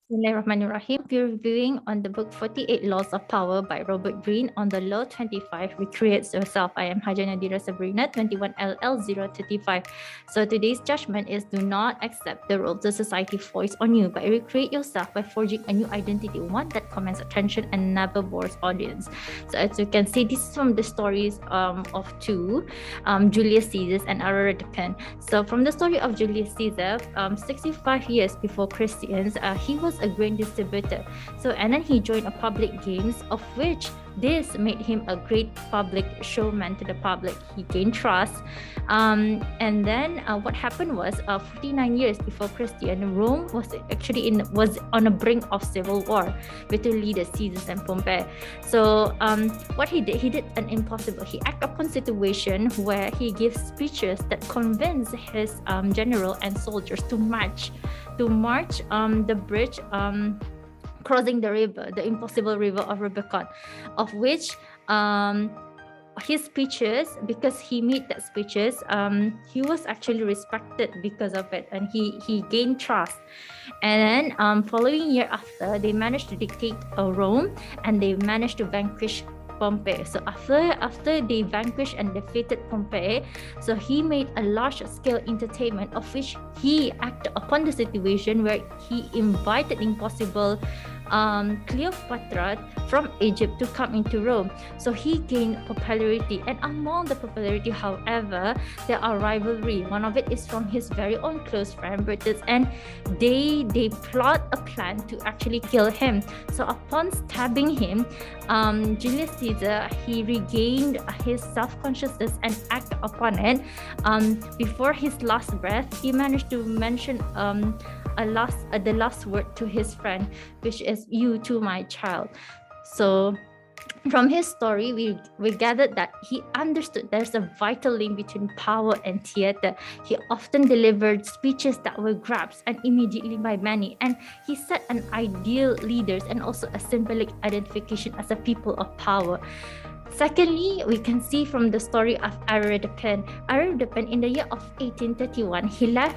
Bismillahirrahmanirrahim. We're reviewing on the book 48 Laws of Power by Robert Greene. On the law 25, recreate yourself. I am Hajah Nadira Sabrina, 21LL034. So today's judgment is do not accept the roles the society foist on you, but recreate yourself by forging a new identity, one that commands attention and never bores audience. So as you can see, this is from the stories of two, Julius Caesar and Aurore Dupin. So from the story of Julius Caesar, 65 years before Christians, he was a grain distributor. So and then he joined a public games, of which this made him a great public showman to the public. He gained trust, and then what happened was 49 years before Christian, Rome was actually was on the brink of civil war between leaders Caesar and Pompey. So what he did an impossible. He acted upon situation where he gives speeches that convince his general and soldiers to march the bridge, crossing the river, the impossible river of Rubicon, of which his speeches, because he made that speeches, he was actually respected because of it, and he gained trust. And then following year after, they managed to dictate Rome, and they managed to vanquish Pompey. So after they vanquished and defeated Pompey, so he made a large-scale entertainment, of which he acted upon the situation where he invited impossible Cleopatra from Egypt to come into Rome. So he gained popularity, and among the popularity, however, there are rivalry. One of it is from his very own close friend Brutus, and they plot a plan to actually kill him. So upon stabbing him, Julius Caesar, he regained his self-consciousness and acted upon it. Before his last breath, he managed to mention the last word to his friend, which is "you to my child." So from his story, we gathered that he understood there's a vital link between power and theater. He often delivered speeches that were grasped and immediately by many, and he set an ideal leaders and also a symbolic identification as a people of power. Secondly, we can see from the story of Aurore Dupin. Aurore Dupin, in the year of 1831, she left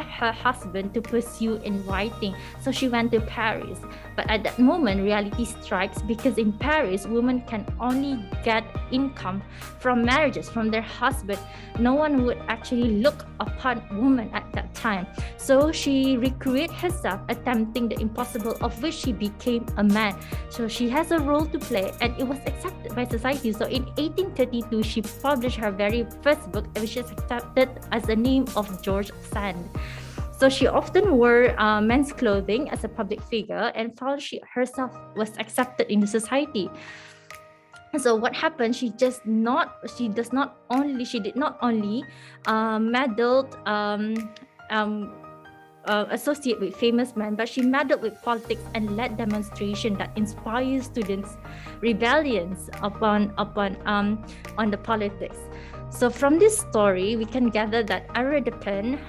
her husband to pursue in writing. So she went to Paris. But at that moment, reality strikes, because in Paris, women can only get income from marriages, from their husband. No one would actually look upon women at that time. So she recreated herself, attempting the impossible, of which she became a man. So she has a role to play, and it was accepted by society. So in 1832, she published her very first book, which is accepted as the name of George Sand. So she often wore men's clothing as a public figure, and found she herself was accepted in the society. So what happened? She did not only meddled associate with famous men, but she meddled with politics and led demonstration that inspires students' rebellions on the politics. So from this story, we can gather that Aurore Dupin,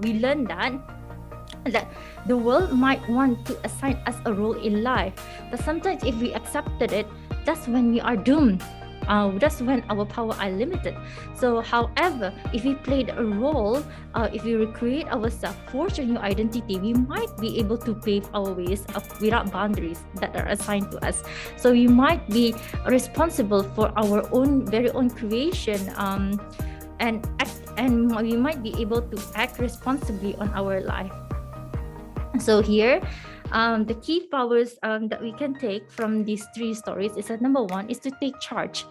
we learned that the world might want to assign us a role in life, but sometimes if we accepted it, that's when we are doomed. That's when our power are limited. So however, if we played a role, if we recreate ourselves, forge a new identity, we might be able to pave our ways without boundaries that are assigned to us. So we might be responsible for our very own creation, and we might be able to act responsibly on our life. So here, the key powers that we can take from these three stories is that number one is to take charge.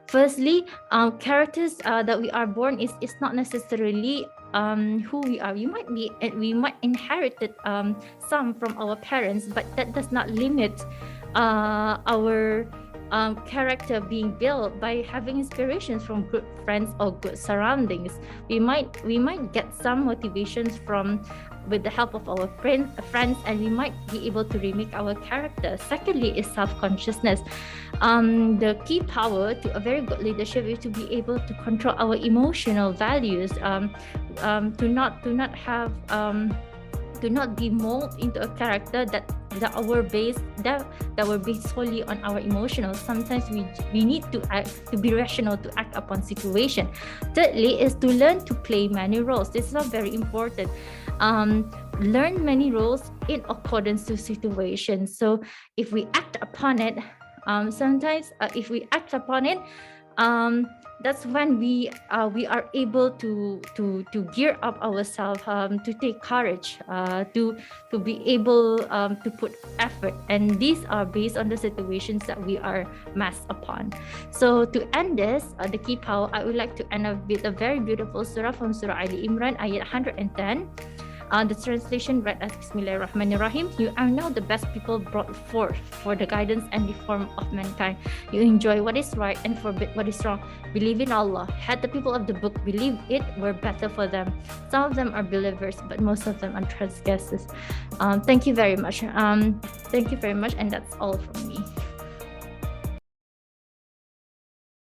Firstly, characters that we are born is not necessarily who we are. We might inherited some from our parents, but that does not limit our character being built by having inspirations from good friends or good surroundings. We might get some motivations with the help of our friends, and we might be able to remake our character. Secondly is self-consciousness. The key power to a very good leadership is to be able to control our emotional values, to not be molded into a character that were based solely on our emotions. Sometimes we need to be rational to act upon situation. Thirdly is to learn to play many roles. This is very important. learn many roles in accordance to situations. So if we act upon it, sometimes if we act upon it, that's when we are able to gear up ourselves, to take courage, to be able to put effort, and these are based on the situations that we are massed upon. So to end this, the key power, I would like to end up with a very beautiful surah from Surah Ali Imran, ayat 110. The translation read as Bismillahirrahmanirrahim. You are now the best people brought forth for the guidance and reform of mankind. You enjoy what is right and forbid what is wrong. Believe in Allah. Had the people of the book believed it were better for them. Some of them are believers, but most of them are transgressors. Thank you very much. Thank you very much, and that's all from me.